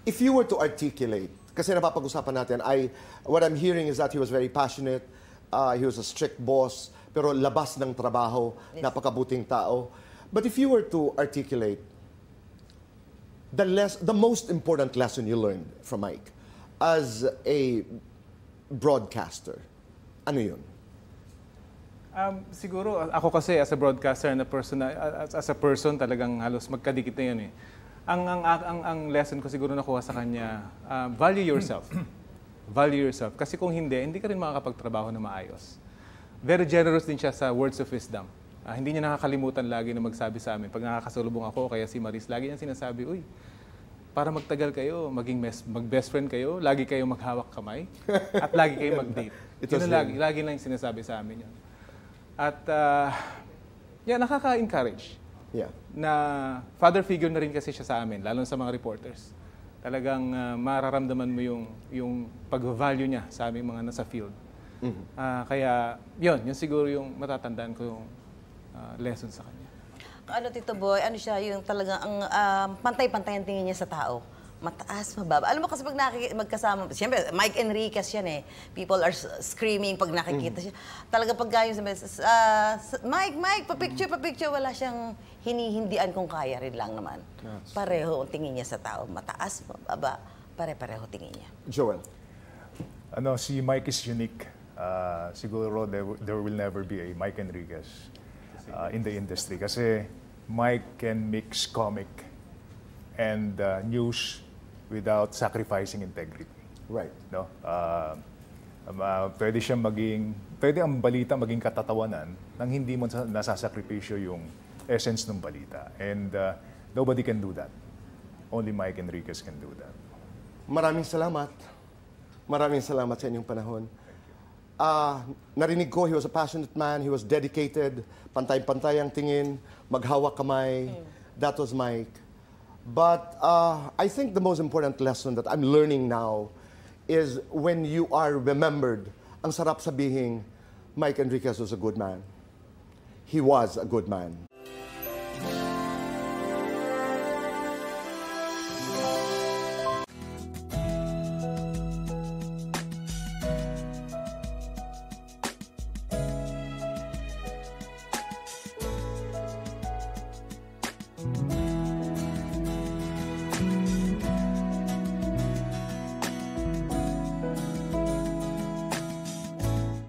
if you were to articulate, kasi napapag-usapan natin, what I'm hearing is that he was very passionate, he was a strict boss, pero labas ng trabaho, napakabuting tao. But if you were to articulate the most important lesson you learned from Mike as a broadcaster, ano yun? Siguro, ako kasi as a broadcaster and as a person, talagang halos magkadikit na yan eh. Ang lesson ko siguro nakuha sa kanya, value yourself. Value yourself. Kasi kung hindi ka rin makakapagtrabaho na maayos. Very generous din siya sa words of wisdom. Hindi niya nakakalimutan lagi na magsabi sa amin. Pag nakakasalubong ako, kaya si Maris, lagi niya sinasabi, uy, para magtagal kayo, mag-best friend kayo, lagi kayo maghawak kamay, at lagi kayo mag-date. Lagi lang yung sinasabi sa amin yun. At, nakaka-encourage. Yeah. Na father figure na rin kasi siya sa amin, lalo sa mga reporters. Talagang mararamdaman mo yung pag-value niya sa aming mga nasa field. Kaya, yun siguro yung matatandaan ko yung lesson sa kanya. Ano, Tito Boy, ano siya, yung talagang pantay-pantay ang tingin niya sa tao. Mataas, mababa. Alam mo kasi pag magkasama, siyempre, Mike Enriquez yan eh. People are screaming pag nakikita siya. Talaga pag gayon sabi, Mike, pa-picture, wala siyang hinihindian kung kaya rin lang naman. Pareho ang tingin niya sa tao. Mataas, mababa, pare-pareho tingin niya. Joel? Si Mike is unique. Siguro there will never be a Mike Enriquez in the industry. Kasi Mike can mix comic and news without sacrificing integrity. Right. No? Pwede ang balita maging katatawanan nang hindi mo nasasakripisyo yung essence ng balita. And nobody can do that. Only Mike Enriquez can do that. Maraming salamat. Maraming salamat sa inyong panahon. Narinig ko, he was a passionate man, he was dedicated, pantay-pantay ang tingin, maghawak kamay. That was Mike. But I think the most important lesson that I'm learning now is when you are remembered, ang sarap sabihin, Mike Enriquez was a good man. He was a good man.